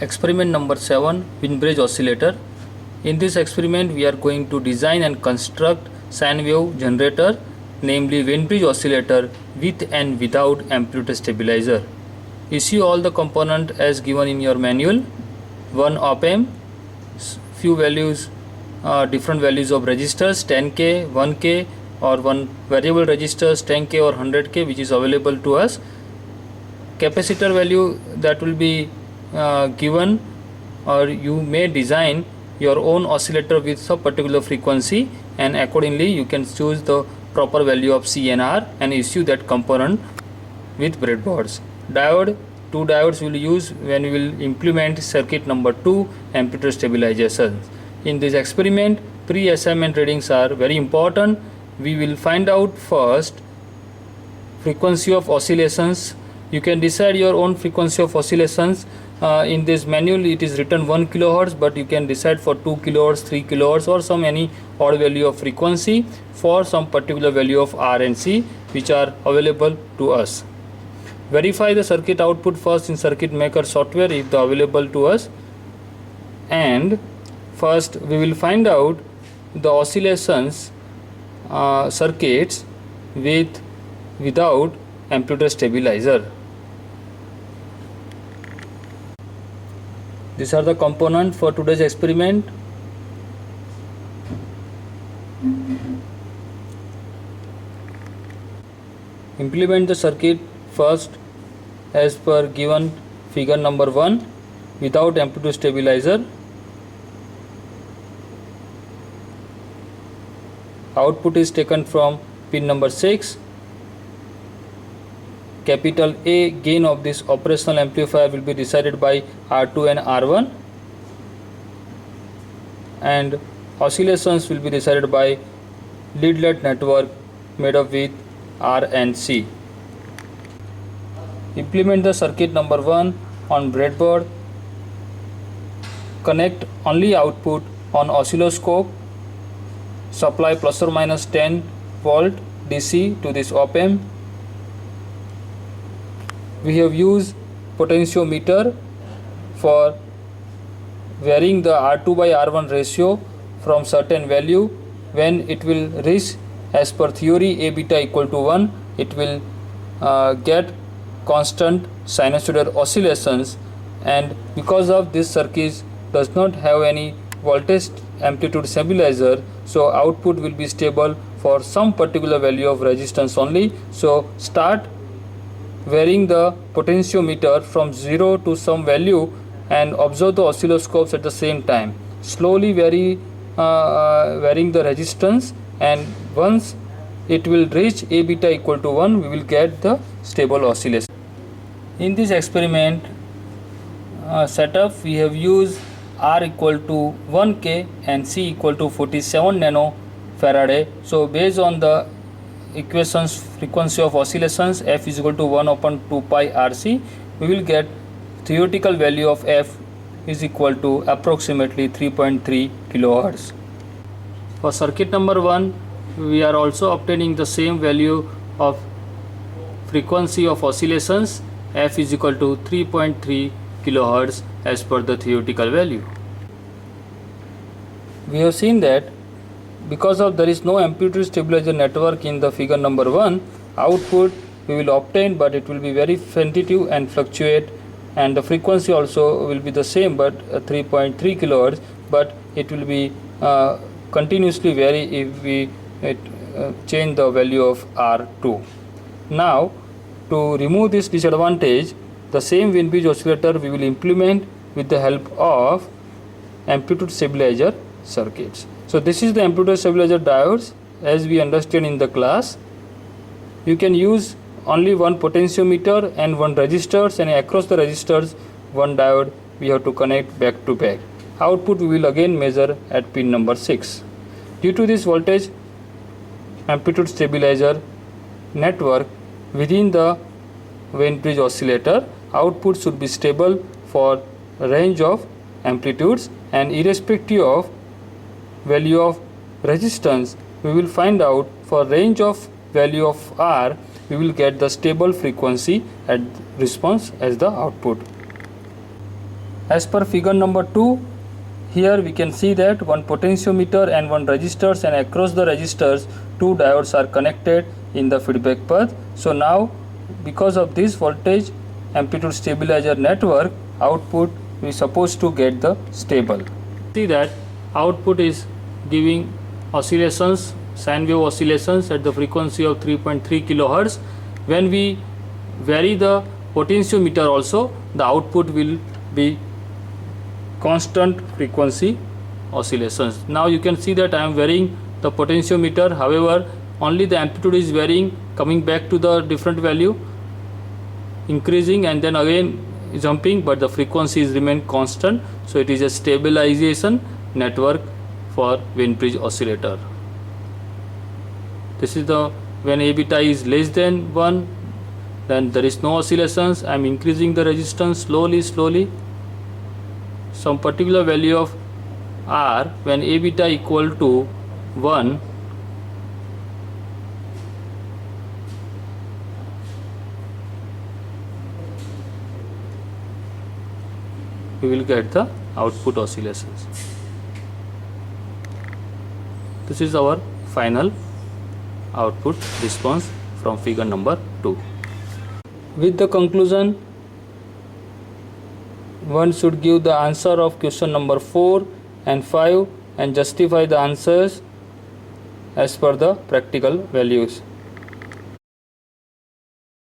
Experiment number 7, Windbridge oscillator. In this experiment we are going to design and construct sine wave generator, namely Windbridge oscillator with and without amplitude stabilizer. You see all the component as given in your manual. One op amp, few values, different values of resistors 10k, 1k or one variable resistors 10k or 100k which is available to us. Capacitor value that will be given, or you may design your own oscillator with a particular frequency, and accordingly you can choose the proper value of C and R and issue that component with breadboards. Diode, two diodes will use when we will implement circuit number 2, amplitude stabilization. In this experiment, pre-assignment readings are very important. We will find out first frequency of oscillations. You can decide your own frequency of oscillations. In this manual it is written 1 kilohertz, but you can decide for 2 kilohertz, 3 kilohertz or some any odd value of frequency for some particular value of R and C which are available to us. Verify the circuit output first in circuit maker software if available to us, and first we will find out the oscillations circuits without amplitude stabilizer. These are the components for today's experiment. Implement the circuit first as per given figure number 1 without amplitude stabilizer. Output is taken from pin number 6. Capital A gain of this operational amplifier will be decided by R2 and R1, and oscillations will be decided by leadlet network made up with R and C. Implement the circuit number 1 on breadboard. Connect only output on oscilloscope. Supply plus or minus 10 volt DC to this op amp. We have used potentiometer for varying the R2 by R1 ratio from certain value. When it will reach as per theory A beta equal to 1, it will get constant sinusoidal oscillations, and because of this circuit does not have any voltage amplitude stabilizer, so output will be stable for some particular value of resistance only. So start varying the potentiometer from 0 to some value and observe the oscilloscopes at the same time. Slowly varying the resistance, and once it will reach A beta equal to 1, we will get the stable oscillation. In this experiment setup, we have used R equal to 1K and C equal to 47 nanofarad. So based on the equations frequency of oscillations F is equal to 1 upon 2 pi RC, we will get theoretical value of F is equal to approximately 3.3 kilohertz. For circuit number 1, we are also obtaining the same value of frequency of oscillations. F is equal to 3.3 kilohertz as per the theoretical value. We have seen that because of there is no amplitude stabilizer network in the figure number 1, output we will obtain, but it will be very tentative and fluctuate, and the frequency also will be the same, but 3.3 kilohertz, but it will be continuously vary if we change the value of R2. Now to remove this disadvantage, the same Windbridge oscillator we will implement with the help of amplitude stabilizer circuits. So this is the amplitude stabilizer diodes as we understand in the class. You can use only one potentiometer and one resistors, and across the resistors one diode we have to connect back to back. Output we will again measure at pin number 6. Due to this voltage amplitude stabilizer network within the Windbridge oscillator, output should be stable for a range of amplitudes, and irrespective of value of resistance, we will find out for range of value of R, we will get the stable frequency at response as the output. As per figure number 2, here we can see that one potentiometer and one resistors, and across the resistors 2 diodes are connected in the feedback path. So now because of this voltage amplitude stabilizer network, output we are supposed to get the stable. See that output is giving oscillations, sine wave oscillations at the frequency of 3.3 kilohertz. When we vary the potentiometer also, the output will be constant frequency oscillations. Now you can see that I am varying the potentiometer, however only the amplitude is varying, coming back to the different value, increasing and then again jumping, but the frequency is remain constant. So it is a stabilization network for Wien bridge oscillator. This is the when A beta is less than 1, then there is no oscillations. I am increasing the resistance slowly. Some particular value of R, when A beta equal to 1, we will get the output oscillations. This is our final output response from figure number 2. With the conclusion, one should give the answer of question number 4 and 5 and justify the answers as per the practical values.